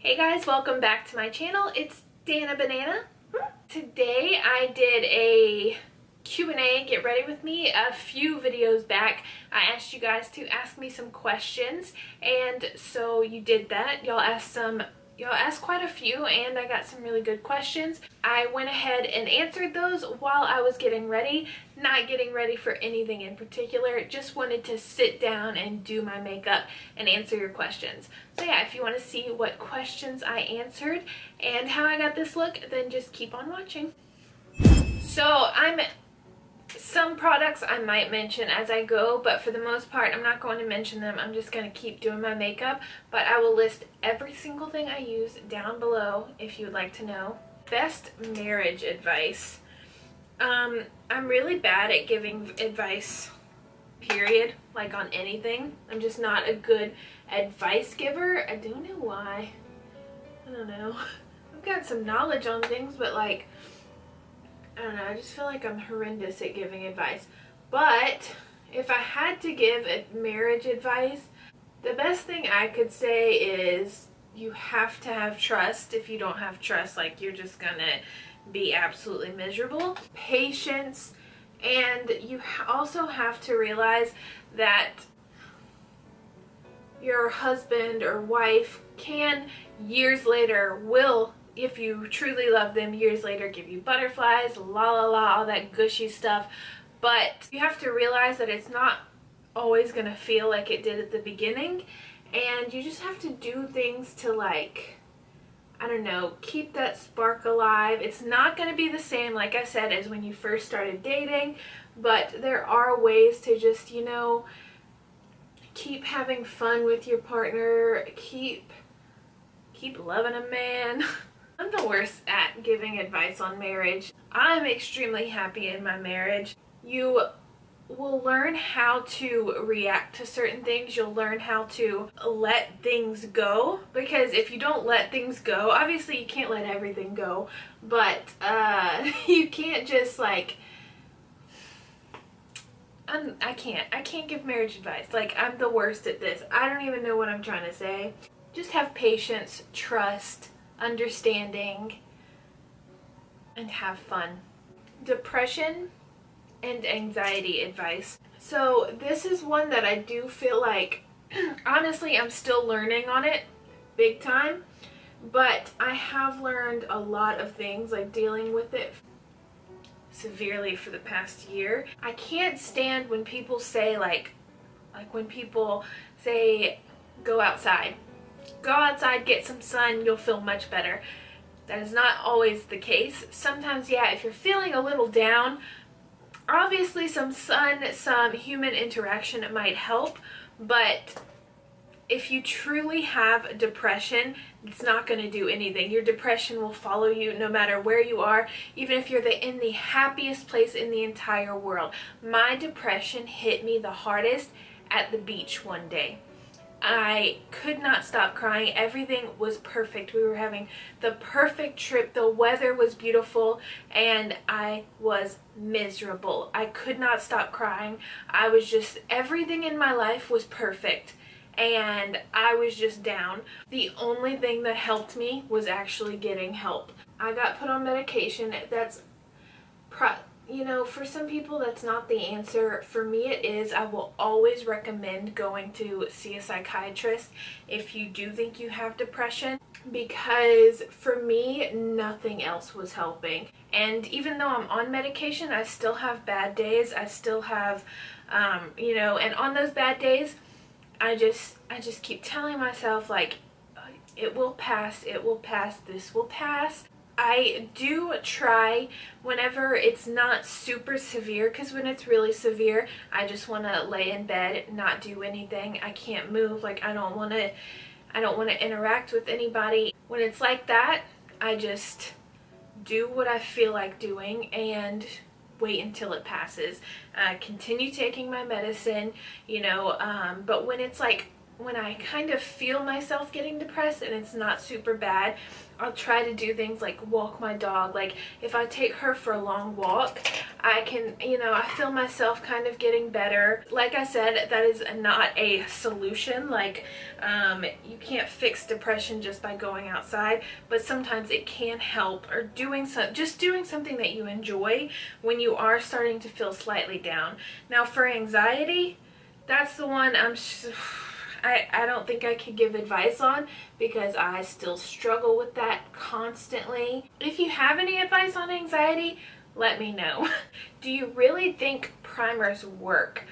Hey guys, welcome back to my channel. It's danahbanana. Today I did a Q&A, get ready with me. A few videos back I asked you guys to ask me some questions, and so you did that. Y'all asked quite a few, and I got some really good questions. I went ahead and answered those while I was getting ready, not getting ready for anything in particular, just wanted to sit down and do my makeup and answer your questions. So yeah, if you want to see what questions I answered and how I got this look, then just keep on watching. So some products I might mention as I go, but for the most part I'm not going to mention them. I'm just going to keep doing my makeup, but I will list every single thing I use down below if you would like to know. Best marriage advice. I'm really bad at giving advice, period, like on anything. I'm just not a good advice giver. I don't know why. I don't know. I've got some knowledge on things, but like, I don't know, I just feel like I'm horrendous at giving advice. But if I had to give marriage advice, the best thing I could say is you have to have trust. If you don't have trust, like, you're just gonna be absolutely miserable. Patience, and you also have to realize that your husband or wife can years later will, if you truly love them, years later give you butterflies, la la la, all that gushy stuff. But you have to realize that it's not always gonna feel like it did at the beginning, and you just have to do things to, like, I don't know, keep that spark alive. It's not gonna be the same, like I said, as when you first started dating, but there are ways to just, you know, keep having fun with your partner, keep loving a man. I'm the worst at giving advice on marriage. I'm extremely happy in my marriage. You will learn how to react to certain things. You'll learn how to let things go, because if you don't let things go, obviously you can't let everything go, but you can't just, like, I can't give marriage advice. Like, I'm the worst at this. I don't even know what I'm trying to say. Just have patience, trust, understanding, and have fun. Depression and anxiety advice. So this is one that I do feel like, honestly, I'm still learning on it big time, but I have learned a lot of things, like dealing with it severely for the past year. I can't stand when people say, like when people say, go outside, get some sun, you'll feel much better. That is not always the case. Sometimes, yeah, if you're feeling a little down, obviously some sun, some human interaction might help, but if you truly have depression, it's not going to do anything. Your depression will follow you no matter where you are, even if you're in the happiest place in the entire world. My depression hit me the hardest at the beach one day. I could not stop crying. Everything was perfect. We were having the perfect trip. The weather was beautiful, and I was miserable. I could not stop crying. I was just, everything in my life was perfect, and I was just down. The only thing that helped me was actually getting help. I got put on medication. That's you know, for some people that's not the answer. For me it is. I will always recommend going to see a psychiatrist if you do think you have depression, because for me nothing else was helping. And even though I'm on medication, I still have bad days. I still have you know, and on those bad days I just keep telling myself, like, it will pass, this will pass. I do try whenever it's not super severe, because when it's really severe, I just want to lay in bed, not do anything. I can't move. Like, I don't want to interact with anybody. When it's like that, I just do what I feel like doing and wait until it passes. Continue taking my medicine, you know, but when it's like, when I kind of feel myself getting depressed and it's not super bad, I'll try to do things like walk my dog. Like, if I take her for a long walk, I can, you know, I feel myself kind of getting better. Like I said, that is not a solution. Like, you can't fix depression just by going outside, but sometimes it can help, or just doing something that you enjoy when you are starting to feel slightly down. Now for anxiety, that's the one I don't think I could give advice on, because I still struggle with that constantly. If you have any advice on anxiety, let me know. Do you really think primers work?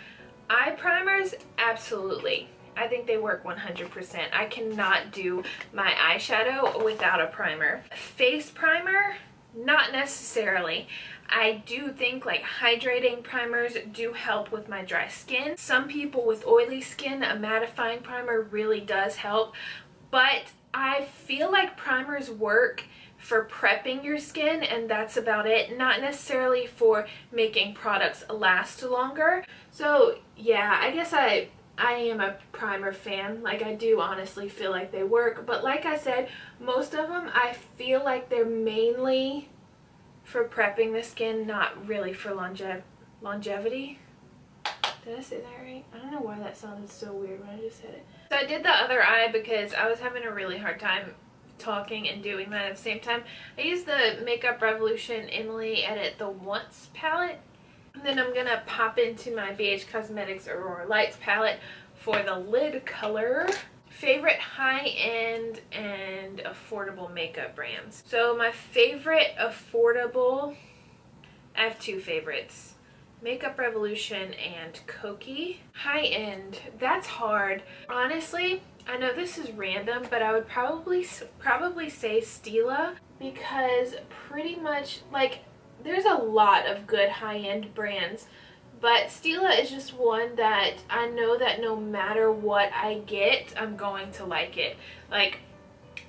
Eye primers, absolutely. I think they work 100%. I cannot do my eyeshadow without a primer. Face primer, not necessarily. I do think like hydrating primers do help with my dry skin. Some people with oily skin, a mattifying primer really does help, but I feel like primers work for prepping your skin, and that's about it. Not necessarily for making products last longer. So yeah, I guess I am a primer fan. Like, I do honestly feel like they work, but like I said, most of them I feel like they're mainly for prepping the skin, not really for longevity. Did I say that right? I don't know why that sounded so weird when I just said it. So I did the other eye because I was having a really hard time talking and doing that at the same time. I used the Makeup Revolution Emily Edit the Once palette. And then I'm gonna pop into my BH Cosmetics Aurora Lights palette for the lid color. Favorite high-end and affordable makeup brands. So my favorite affordable, I have two favorites. Makeup Revolution and Kokie. High-end, that's hard. Honestly, I know this is random, but I would probably say Stila, because pretty much, like, there's a lot of good high-end brands, but Stila is just one that I know that no matter what I get, I'm going to like it. Like,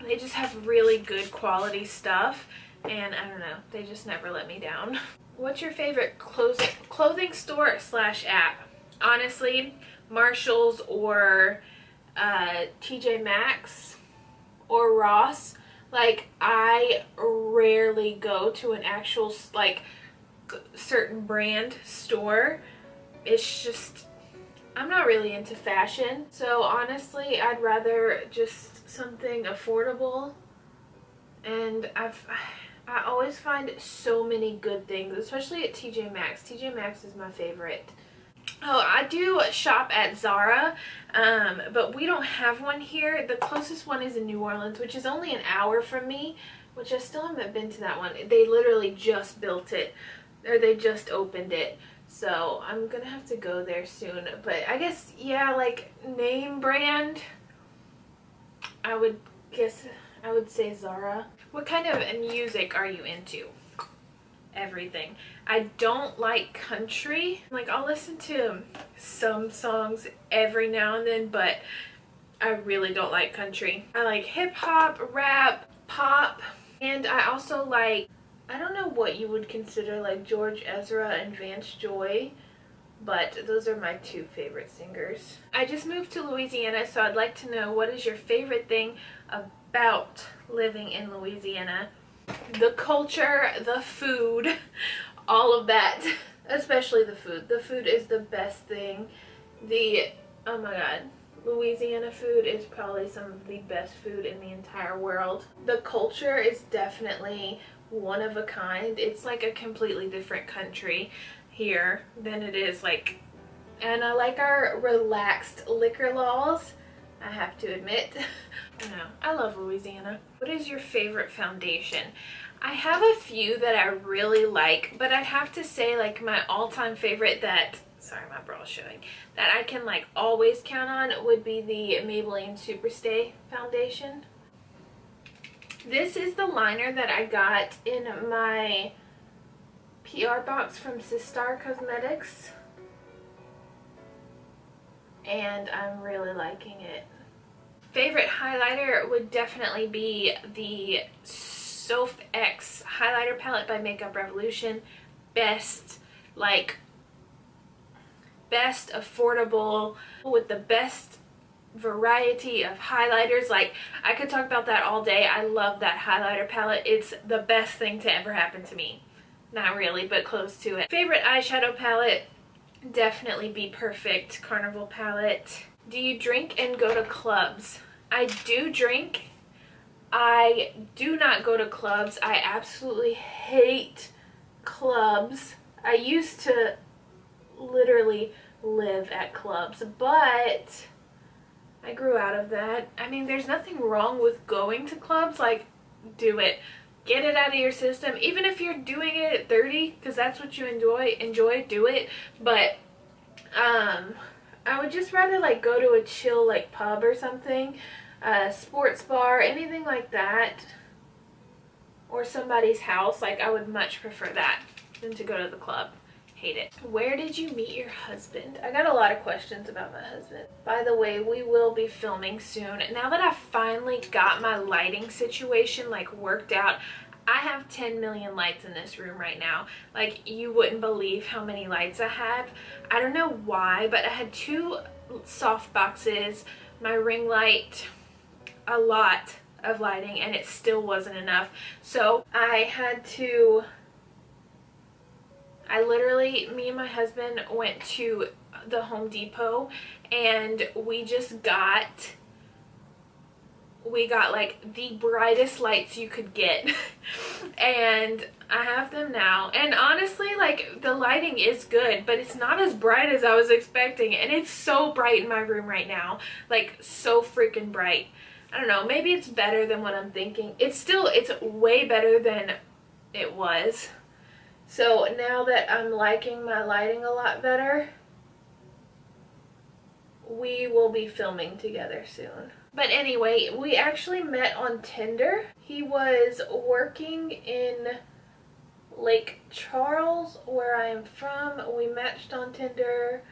they just have really good quality stuff, and I don't know, they just never let me down. What's your favorite clothing store / app? Honestly, Marshall's or TJ Maxx or Ross. Like, I rarely go to an actual, like, certain brand store. It's just, I'm not really into fashion, so honestly I'd rather just something affordable. And I always find so many good things, especially at TJ Maxx. TJ Maxx is my favorite. Oh, I do shop at Zara, but we don't have one here. The closest one is in New Orleans, which is only an hour from me, which I still haven't been to that one. They literally just built it, or they just opened it, so I'm gonna have to go there soon. But I guess, yeah, like, name brand, I would say Zara. What kind of music are you into? Everything. I don't like country. Like, I'll listen to some songs every now and then, but I really don't like country. I like hip hop, rap, pop, and I also like, I don't know what you would consider like George Ezra and Vance Joy, but those are my two favorite singers. I just moved to Louisiana, so I'd like to know, what is your favorite thing about living in Louisiana? The culture, the food, all of that. Especially the food. The food is the best thing. Oh my god, Louisiana food is probably some of the best food in the entire world. The culture is definitely one of a kind. It's like a completely different country here than it is, like, and I like our relaxed liquor laws, I have to admit. I don't know, I love Louisiana. What is your favorite foundation? I have a few that I really like, but I'd have to say, like, my all-time favorite that, sorry, my bra is showing, that I can, like, always count on would be the Maybelline Superstay foundation. This is the liner that I got in my PR box from Sistar Cosmetics, and I'm really liking it. Favorite highlighter would definitely be the SophX highlighter palette by Makeup Revolution. Best affordable, with the best variety of highlighters. Like, I could talk about that all day. I love that highlighter palette. It's the best thing to ever happen to me. Not really, but close to it. Favorite eyeshadow palette? Definitely Be Perfect Carnival palette. Do you drink and go to clubs? I do drink. I do not go to clubs. I absolutely hate clubs. I used to literally live at clubs, but I grew out of that. I mean, there's nothing wrong with going to clubs. Like, do it. Get it out of your system. Even if you're doing it at 30, because that's what you enjoy, do it. But I would just rather like go to a chill like pub or something, sports bar, anything like that, or somebody's house. Like, I would much prefer that than to go to the club. Hate it. Where did you meet your husband? I got a lot of questions about my husband. By the way, we will be filming soon. Now that I've finally got my lighting situation like worked out, I have 10 million lights in this room right now. Like, you wouldn't believe how many lights I have. I don't know why, but I had 2 soft boxes, my ring light, a lot of lighting, and it still wasn't enough. So I literally, me and my husband went to the Home Depot, and we got like the brightest lights you could get. And I have them now, and honestly, like, the lighting is good, but it's not as bright as I was expecting, and it's so bright in my room right now, like so freaking bright. I don't know, maybe it's better than what I'm thinking. It's way better than it was. So now that I'm liking my lighting a lot better, we will be filming together soon. But anyway, we actually met on Tinder. He was working in Lake Charles, where I am from. We matched on Tinder.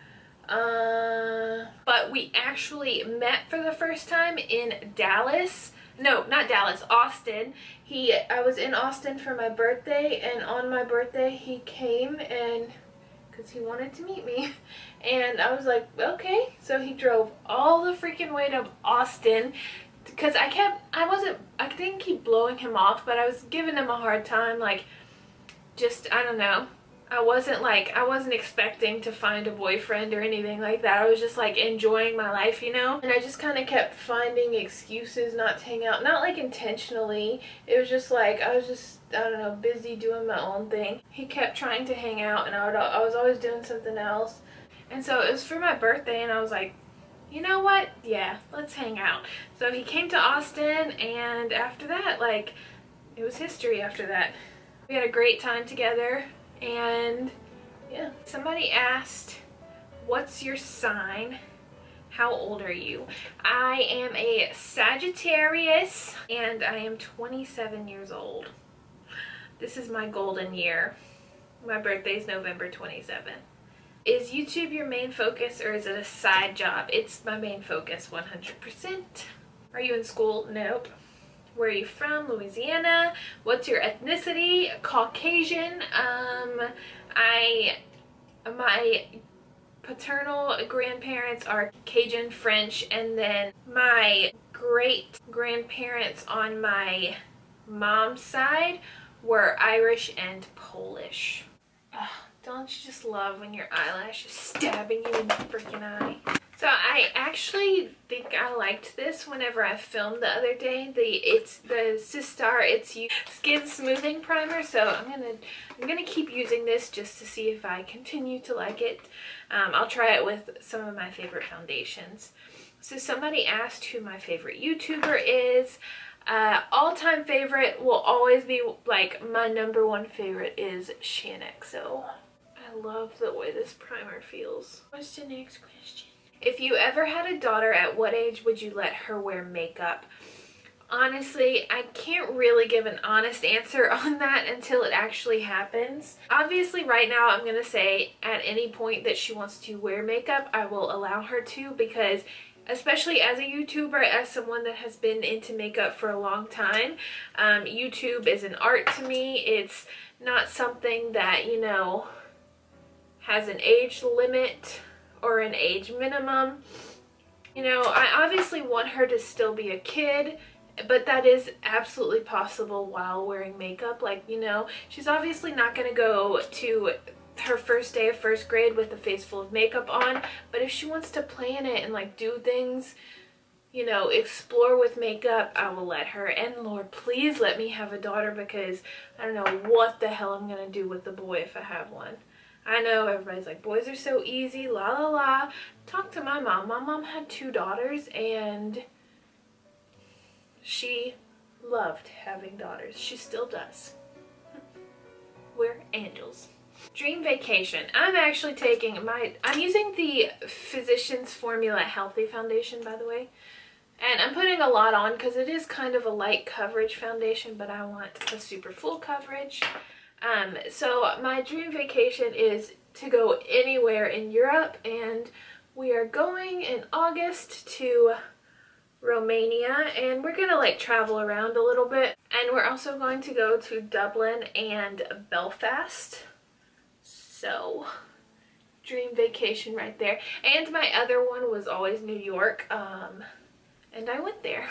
But we actually met for the first time in Dallas. No, not Dallas, Austin. I was in Austin for my birthday, and on my birthday he came, and because he wanted to meet me, and I was like, okay. So he drove all the freaking way to Austin, because I didn't keep blowing him off, but I was giving him a hard time, like, just, I don't know. I wasn't expecting to find a boyfriend or anything like that. I was just like enjoying my life, you know? And I just kind of kept finding excuses not to hang out. Not like intentionally. It was just like, I was just, I don't know, busy doing my own thing. He kept trying to hang out, and I was always doing something else. And so it was for my birthday, and I was like, you know what? Yeah, let's hang out. So he came to Austin, and after that, like, it was history after that. We had a great time together. And yeah, somebody asked, what's your sign? How old are you? I am a Sagittarius, and I am 27 years old. This is my golden year. My birthday is November 27th. Is YouTube your main focus, or is it a side job? It's my main focus, 100%. Are you in school? Nope. Where are you from? Louisiana. What's your ethnicity? Caucasian. My paternal grandparents are Cajun, French, and then my great grandparents on my mom's side were Irish and Polish. Ugh, don't you just love when your eyelash is stabbing you in the freaking eye? So I actually think I liked this whenever I filmed the other day. It's the Sistar Skin Smoothing Primer. So I'm gonna keep using this just to see if I continue to like it. I'll try it with some of my favorite foundations. So somebody asked who my favorite YouTuber is. All-time favorite will always be, like, my #1 favorite is SophX. I love the way this primer feels. What's the next question? If you ever had a daughter, at what age would you let her wear makeup? Honestly, I can't really give an honest answer on that until it actually happens. Obviously, right now, I'm going to say at any point that she wants to wear makeup, I will allow her to, because especially as a YouTuber, as someone that has been into makeup for a long time, YouTube is an art to me. It's not something that, you know, has an age limit or an age minimum. You know, I obviously want her to still be a kid but that is absolutely possible while wearing makeup. Like, you know, she's obviously not going to go to her first day of first grade with a face full of makeup on, but if she wants to play in it and like do things, you know, explore with makeup, I will let her. And Lord, please let me have a daughter, because I don't know what the hell I'm gonna do with the boy if I have one. I know everybody's like, boys are so easy, la la la. Talk to my mom. My mom had 2 daughters and she loved having daughters. She still does. We're angels. Dream vacation. I'm actually taking I'm using the Physicians Formula Healthy Foundation, by the way. And I'm putting a lot on because it is kind of a light coverage foundation, but I want a super full coverage. So my dream vacation is to go anywhere in Europe, and we are going in August to Romania, and we're gonna like travel around a little bit. And we're also going to go to Dublin and Belfast. So dream vacation right there. And my other one was always New York, and I went there.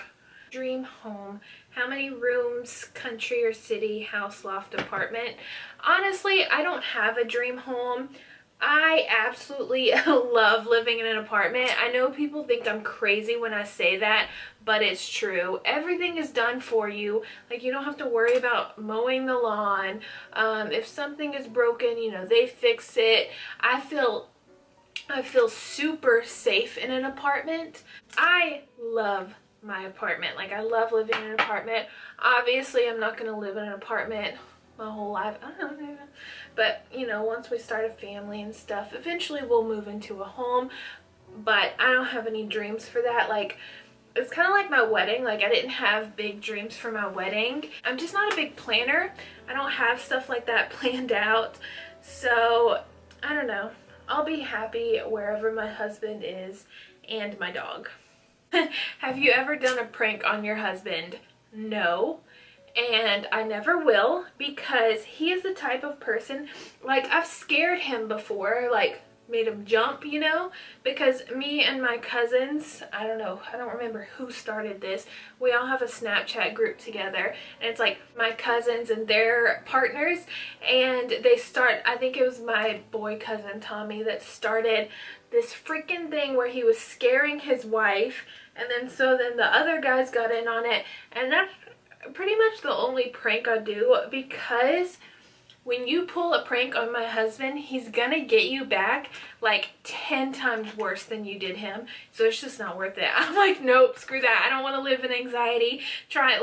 Dream home. How many rooms, country or city, house, loft, apartment? Honestly, I don't have a dream home. I absolutely love living in an apartment. I know people think I'm crazy when I say that, but it's true. Everything is done for you. Like, you don't have to worry about mowing the lawn. If something is broken, you know, they fix it. I feel super safe in an apartment. I love my apartment. Like, I love living in an apartment. Obviously, I'm not going to live in an apartment my whole life. I don't know. But, you know, once we start a family and stuff, eventually we'll move into a home. But I don't have any dreams for that. Like, it's kind of like my wedding. Like, I didn't have big dreams for my wedding. I'm just not a big planner. I don't have stuff like that planned out. So, I don't know. I'll be happy wherever my husband is and my dog. Have you ever done a prank on your husband? No. And I never will, because he is the type of person, like, I've scared him before, like made him jump, you know, because me and my cousins, I don't know, I don't remember who started this. We all have a Snapchat group together, and it's like my cousins and their partners, and they start, I think it was my boy cousin Tommy that started this freaking thing where he was scaring his wife, and then the other guys got in on it, and that's pretty much the only prank I do, because when you pull a prank on my husband, he's gonna get you back like 10 times worse than you did him. So it's just not worth it. I'm like, nope, screw that. I don't want to live in anxiety, trying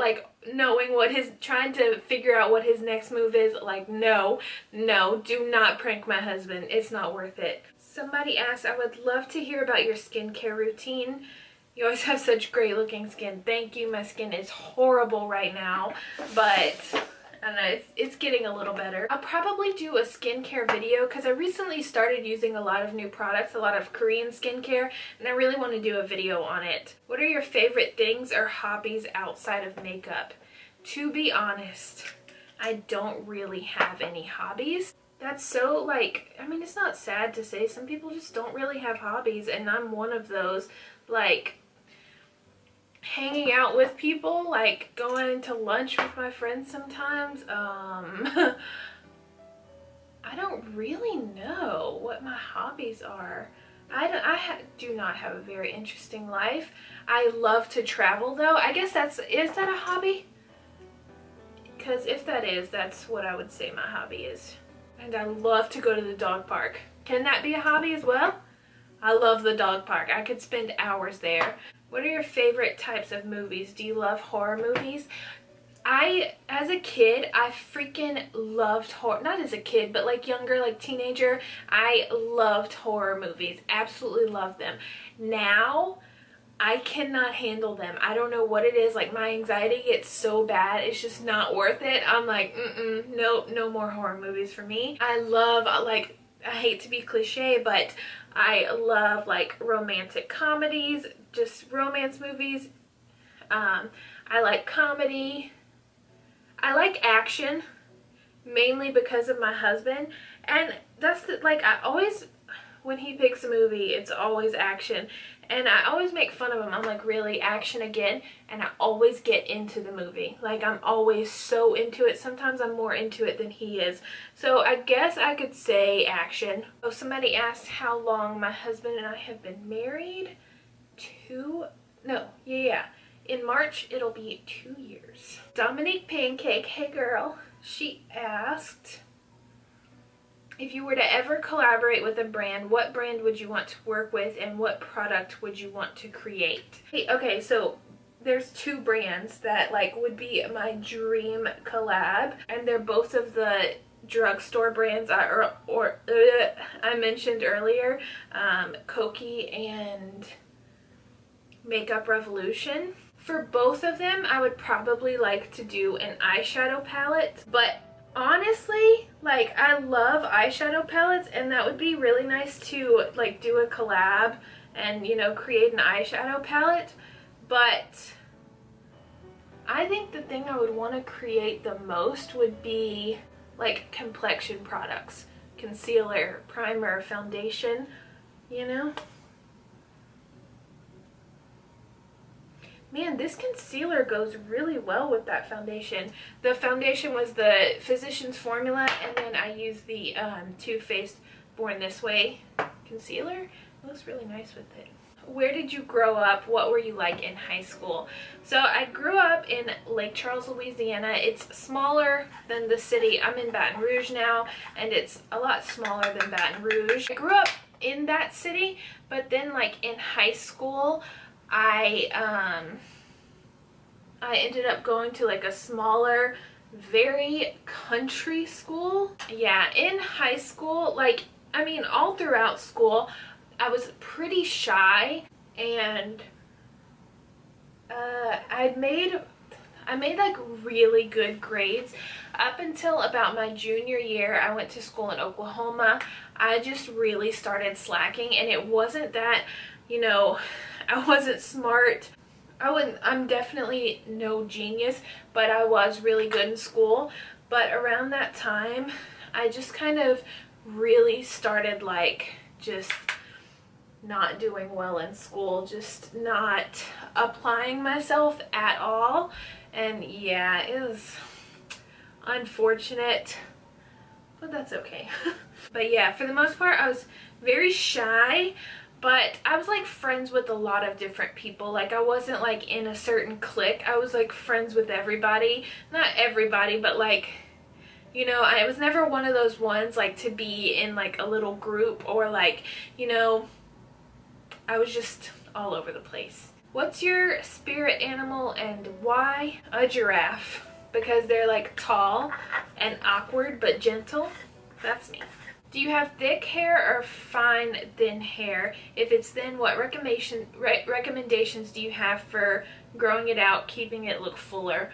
to figure out what his next move is. Like, no, do not prank my husband. It's not worth it. Somebody asked, I would love to hear about your skincare routine. You always have such great looking skin. Thank you. My skin is horrible right now, but I don't know, it's getting a little better. I'll probably do a skincare video because I recently started using a lot of new products, a lot of Korean skincare, and I really want to do a video on it. What are your favorite things or hobbies outside of makeup? To be honest, I don't really have any hobbies. That's so, like, I mean, it's not sad to say. Some people just don't really have hobbies, and I'm one of those. Like, hanging out with people, like going to lunch with my friends sometimes. I don't really know what my hobbies are. I do not have a very interesting life. I love to travel, though. I guess is that a hobby? Because if that is, that's what I would say my hobby is. And I love to go to the dog park. Can that be a hobby as well? I love the dog park. I could spend hours there. What are your favorite types of movies? Do you love horror movies? As a kid, I freaking loved horror. Not as a kid, but like younger, like teenager, I loved horror movies. Absolutely loved them. Now, I cannot handle them. I don't know what it is. Like, my anxiety gets so bad, it's just not worth it. I'm like, no more horror movies for me. I love, like, I hate to be cliche, but I love like romantic comedies, just romance movies. I like comedy. I like action, mainly because of my husband. And that's like, I always, when he picks a movie, it's always action. And I always make fun of him. I'm like, really, action again? And I always get into the movie. Like, I'm always so into it. Sometimes I'm more into it than he is. So I guess I could say action. Oh, somebody asked how long my husband and I have been married. In March, it'll be 2 years. Dominique Pancake, hey girl. She asked, if you were to ever collaborate with a brand, what brand would you want to work with and what product would you want to create? Okay, so there's 2 brands that like would be my dream collab, and they're both of the drugstore brands I mentioned earlier, Kokie and Makeup Revolution. For both of them, I would probably like to do an eyeshadow palette, but honestly, like, I love eyeshadow palettes, and that would be really nice to like do a collab and, you know, create an eyeshadow palette. But I think the thing I would want to create the most would be like complexion products, concealer, primer, foundation, you know. Man, this concealer goes really well with that foundation. The foundation was the Physicians Formula, and then I used the Too Faced Born This Way concealer. It looks really nice with it. Where did you grow up? What were you like in high school? So I grew up in Lake Charles, Louisiana. It's smaller than the city. I'm in Baton Rouge now, and it's a lot smaller than Baton Rouge. I grew up in that city, but then like in high school, I ended up going to like a smaller, very country school. Yeah, in high school, like, I mean, all throughout school, I was pretty shy, and I made like really good grades up until about my junior year. I went to school in Oklahoma. I just really started slacking, and it wasn't that, you know, I wasn't smart. I'm definitely no genius, but I was really good in school. But around that time, I just kind of really started like just not doing well in school, just not applying myself at all. And yeah, it was unfortunate, but that's okay. But yeah, for the most part, I was very shy. But I was like friends with a lot of different people. Like, I wasn't like in a certain clique. I was like friends with everybody. Not everybody, but like, you know, I was never one of those ones like to be in like a little group, or like, you know, I was just all over the place. What's your spirit animal and why? A giraffe, because they're like tall and awkward but gentle. That's me. Do you have thick hair or fine, thin hair? If it's thin, what recommendations do you have for growing it out, keeping it look fuller?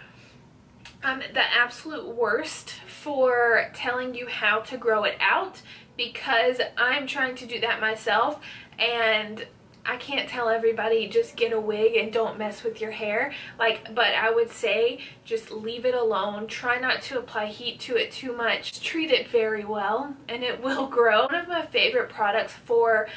The absolute worst for telling you how to grow it out, because I'm trying to do that myself, and I can't tell everybody just get a wig and don't mess with your hair. Like, but I would say just leave it alone. Try not to apply heat to it too much. Treat it very well and it will grow. One of my favorite products for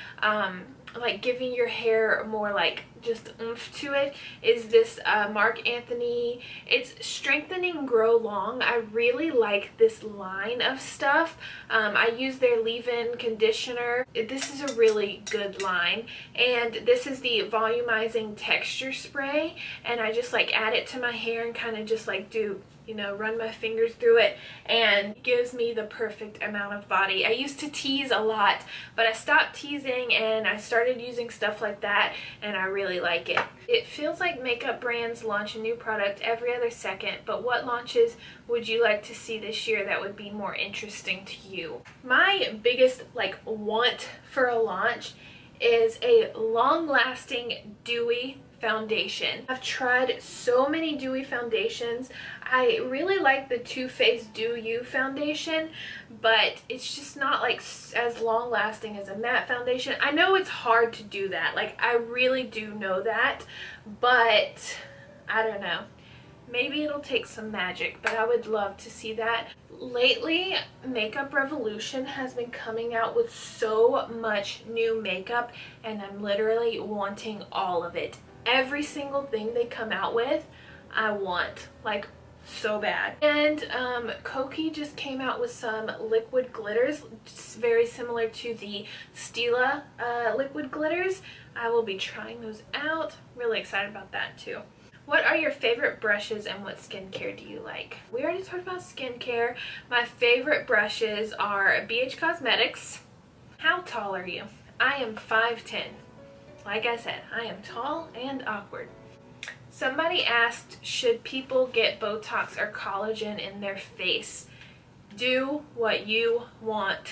like giving your hair more like just oomph to it is this Marc Anthony. It's Strengthening Grow Long. I really like this line of stuff. I use their leave-in conditioner. This is a really good line, and this is the volumizing texture spray, and I just like add it to my hair and kind of just like do, you know, run my fingers through it, and it gives me the perfect amount of body. I used to tease a lot, but I stopped teasing and I started using stuff like that, and I really like it. It feels like makeup brands launch a new product every other second, but what launches would you like to see this year that would be more interesting to you? My biggest like want for a launch is a long-lasting dewy foundation. I've tried so many dewy foundations. I really like the Too Faced Do You foundation, but it's just not like as long lasting as a matte foundation. I know it's hard to do that, like I really do know that, but I don't know. Maybe it'll take some magic, but I would love to see that. Lately, Makeup Revolution has been coming out with so much new makeup, and I'm literally wanting all of it. Every single thing they come out with, I want, like, so bad. And Kokie just came out with some liquid glitters, very similar to the Stila liquid glitters. I will be trying those out. Really excited about that too. What are your favorite brushes and what skincare do you like? We already talked about skincare. My favorite brushes are BH Cosmetics. How tall are you? I am 5'10". Like I said, I am tall and awkward. Somebody asked, should people get Botox or collagen in their face? Do what you want.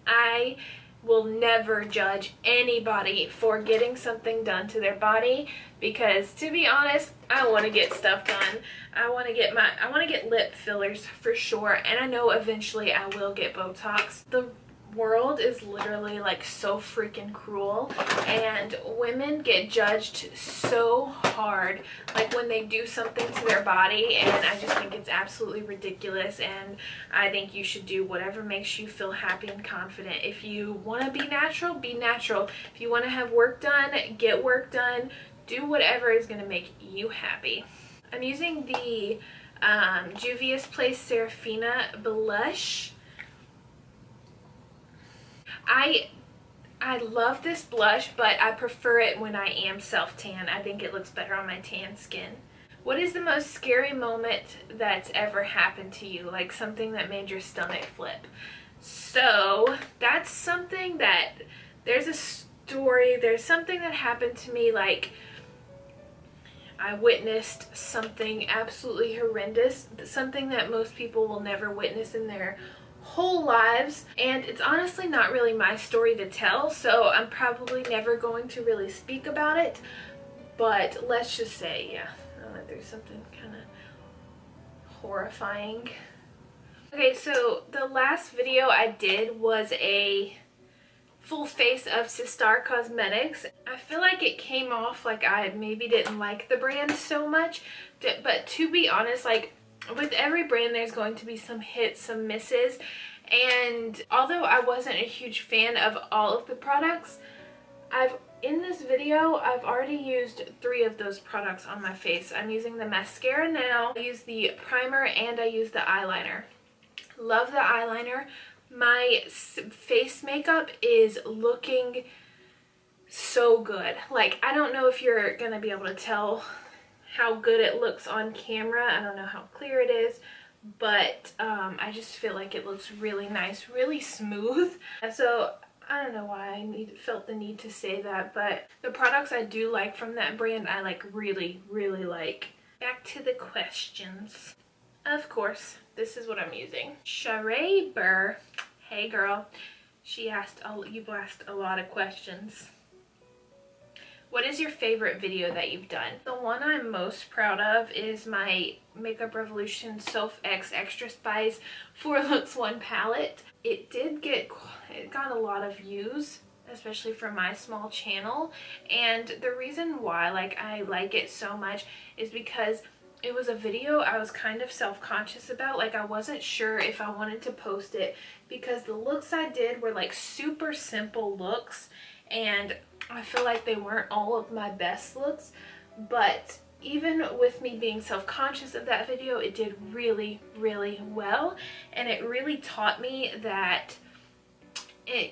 I will never judge anybody for getting something done to their body, because to be honest, I want to get stuff done. I want to get lip fillers for sure, and I know eventually I will get Botox. The world is literally like so freaking cruel, and women get judged so hard, like when they do something to their body, and I just think it's absolutely ridiculous. And I think you should do whatever makes you feel happy and confident. If you want to be natural, be natural. If you want to have work done, get work done. Do whatever is going to make you happy. I'm using the Juvia's Place Serafina blush. I love this blush, but I prefer it when I am self-tan. I think it looks better on my tan skin. What is the most scary moment that's ever happened to you? Like something that made your stomach flip. So that's something that, there's a story, there's something that happened to me, like I witnessed something absolutely horrendous, something that most people will never witness in their whole lives, and it's honestly not really my story to tell, so I'm probably never going to really speak about it. But let's just say, yeah, I went through something kind of horrifying. Okay, so the last video I did was a full face of Sistar Cosmetics. I feel like it came off like I maybe didn't like the brand so much, but to be honest, like with every brand there's going to be some hits, some misses, and although I wasn't a huge fan of all of the products, in this video I've already used 3 of those products on my face. I'm using the mascara now, I use the primer, and I use the eyeliner. Love the eyeliner. My face makeup is looking so good. Like, I don't know if you're gonna be able to tell how good it looks on camera. I don't know how clear it is, but I just feel like it looks really nice, really smooth. So I don't know why I felt the need to say that, but the products I do like from that brand, I like really, really like. Back to the questions. Of course, this is what I'm using. Sheree Burr. Hey girl. You've asked a lot of questions. What is your favorite video that you've done? The one I'm most proud of is my Makeup Revolution SophX Extra Spice 4 Looks 1 palette. It got a lot of views, especially for my small channel, and the reason why I like it so much is because it was a video I was kind of self-conscious about. Like, I wasn't sure if I wanted to post it because the looks I did were like super simple looks, and I feel like they weren't all of my best looks. But even with me being self-conscious of that video, it did really, really well, and it really taught me that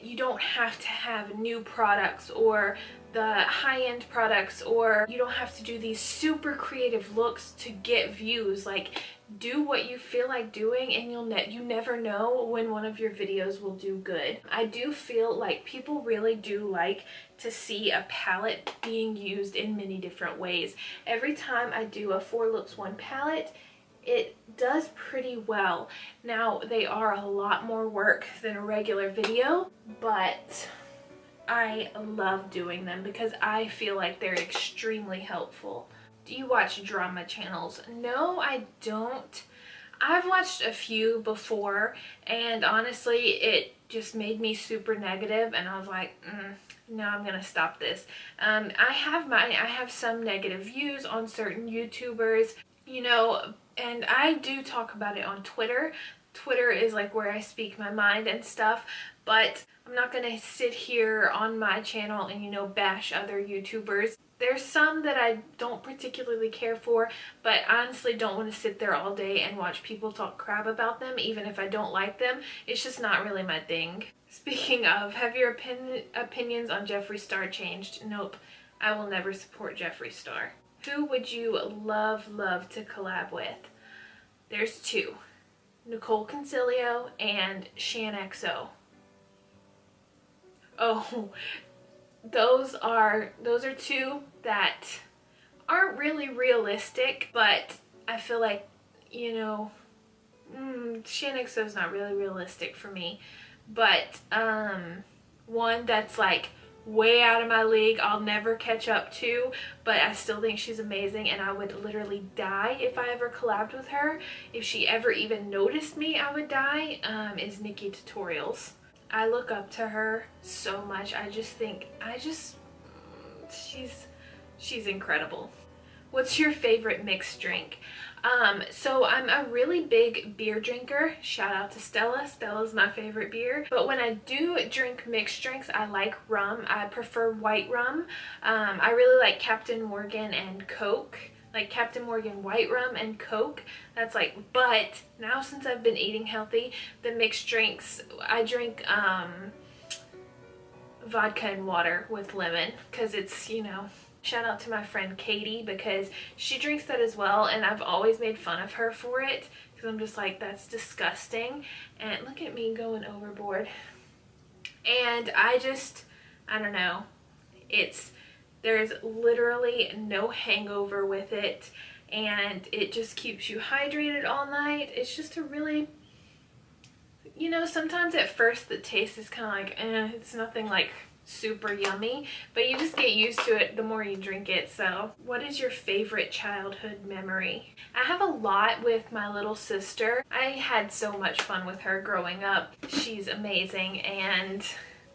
you don't have to have new products or the high-end products, or you don't have to do these super creative looks to get views. Like, do what you feel like doing, and you never know when one of your videos will do good. I do feel like people really do like to see a palette being used in many different ways. Every time I do a 4 Looks 1 palette, it does pretty well. Now, they are a lot more work than a regular video, but I love doing them because I feel like they're extremely helpful. Do you watch drama channels? No, I don't. I've watched a few before, and honestly, it just made me super negative, and I was like, no, I'm gonna stop this. I have some negative views on certain YouTubers. you know, and I do talk about it on Twitter. Twitter is like where I speak my mind and stuff, but I'm not gonna sit here on my channel and, you know, bash other YouTubers. There's some that I don't particularly care for, but I honestly don't want to sit there all day and watch people talk crap about them, even if I don't like them. It's just not really my thing. Speaking of, have your opinions on Jeffree Star changed? Nope. I will never support Jeffree Star. Who would you love to collab with? There's two. Nicole Concilio and ShanXO. Oh, those are two that aren't really realistic, but I feel like, you know, ShanXO is not really realistic for me. But one that's like way out of my league, I'll never catch up to, but I still think she's amazing and I would literally die if I ever collabed with her. If she ever even noticed me, I would die, is Nikki Tutorials. I look up to her so much. I just think, she's incredible. What's your favorite mixed drink? So I'm a really big beer drinker. Shout out to Stella. Stella's my favorite beer. But when I do drink mixed drinks, I like rum. I prefer white rum. I really like Captain Morgan and Coke. Like Captain Morgan white rum and Coke. That's like, but now since I've been eating healthy, the mixed drinks, I drink vodka and water with lemon because it's, you know, shout out to my friend Katie because she drinks that as well, and I've always made fun of her for it because I'm just like, that's disgusting. And look at me going overboard. And I don't know, there's literally no hangover with it, and it just keeps you hydrated all night. It's just a really, you know, sometimes at first the taste is kind of like, it's nothing like super yummy, but you just get used to it the more you drink it. So what is your favorite childhood memory? I have a lot with my little sister. I had so much fun with her growing up. She's amazing, and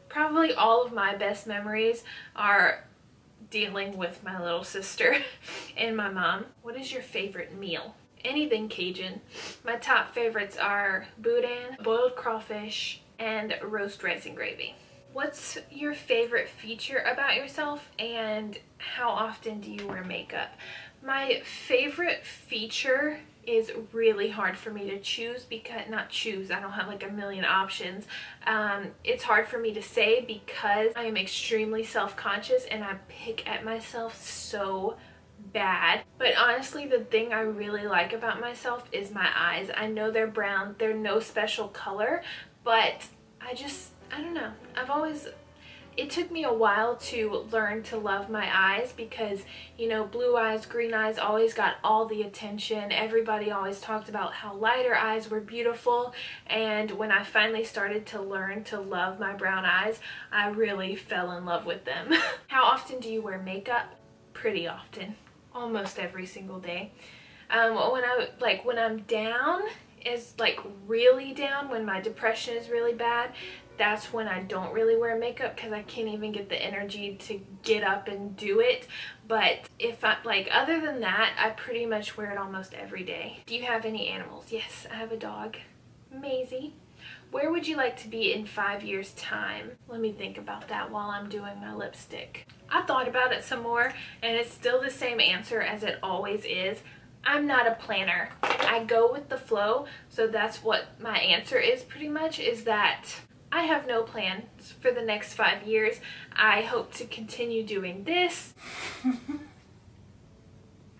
probably all of my best memories are dealing with my little sister and my mom. What is your favorite meal? Anything Cajun. My top favorites are boudin, boiled crawfish, and roast rice and gravy. What's your favorite feature about yourself, and how often do you wear makeup? My favorite feature is really hard for me to choose because, not choose, I don't have like a million options. It's hard for me to say because I am extremely self-conscious and I pick at myself so bad. But honestly, the thing I really like about myself is my eyes. I know they're brown, they're no special color, but I don't know. It took me a while to learn to love my eyes because, you know, blue eyes, green eyes always got all the attention. Everybody always talked about how lighter eyes were beautiful. And when I finally started to learn to love my brown eyes, I really fell in love with them. How often do you wear makeup? Pretty often. Almost every single day. When I'm down, is like really down, when my depression is really bad, that's when I don't really wear makeup because I can't even get the energy to get up and do it. But if I, other than that, I pretty much wear it almost every day. Do you have any animals? Yes, I have a dog, Maisie. Where would you like to be in 5 years' time? Let me think about that while I'm doing my lipstick. I thought about it some more, and it's still the same answer as it always is. I'm not a planner. I go with the flow, so that's what my answer is pretty much, is that I have no plans for the next 5 years. I hope to continue doing this.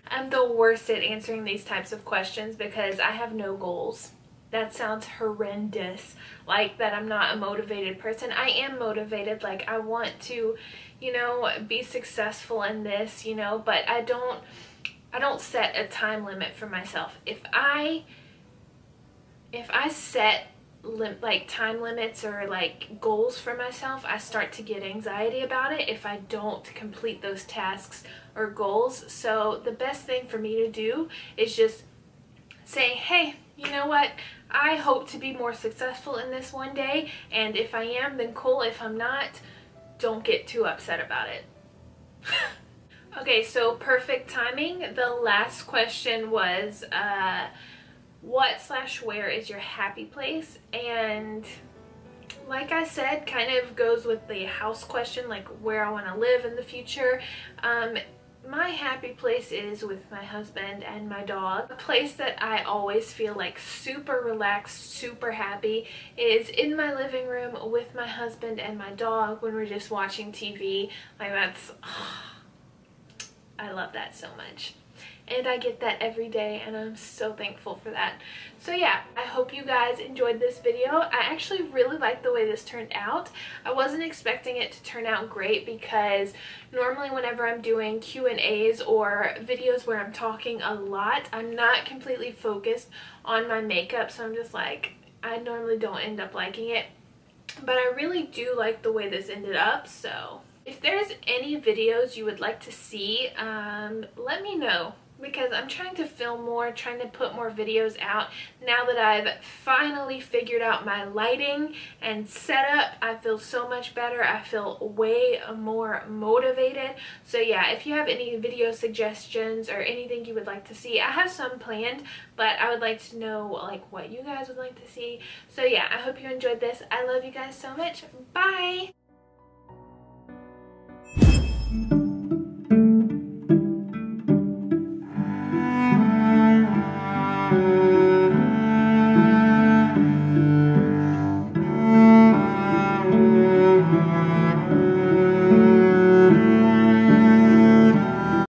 I'm the worst at answering these types of questions because I have no goals. That sounds horrendous, like that I'm not a motivated person. I am motivated, like I want to, you know, be successful in this, you know, but I don't set a time limit for myself. If I set time limits or like goals for myself, I start to get anxiety about it if I don't complete those tasks or goals. So the best thing for me to do is just say, hey, you know what, I hope to be more successful in this one day, and if I am, then cool. If I'm not, don't get too upset about it. Okay, so perfect timing. The last question was what/where is your happy place? And like I said, kind of goes with the house question, like where I want to live in the future. My happy place is with my husband and my dog. A place that I always feel like super relaxed, super happy is in my living room with my husband and my dog when we're just watching TV. Like that's, I love that so much. And I get that every day and I'm so thankful for that. So yeah, I hope you guys enjoyed this video. I actually really like the way this turned out. I wasn't expecting it to turn out great because normally whenever I'm doing Q&As or videos where I'm talking a lot, I'm not completely focused on my makeup, so I'm just like, I normally don't end up liking it. But I really do like the way this ended up, so if there's any videos you would like to see, let me know, because I'm trying to film more, trying to put more videos out. Now that I've finally figured out my lighting and setup, I feel so much better. I feel way more motivated. So yeah, if you have any video suggestions or anything you would like to see, I have some planned, but I would like to know like what you guys would like to see. So yeah, I hope you enjoyed this. I love you guys so much. Bye!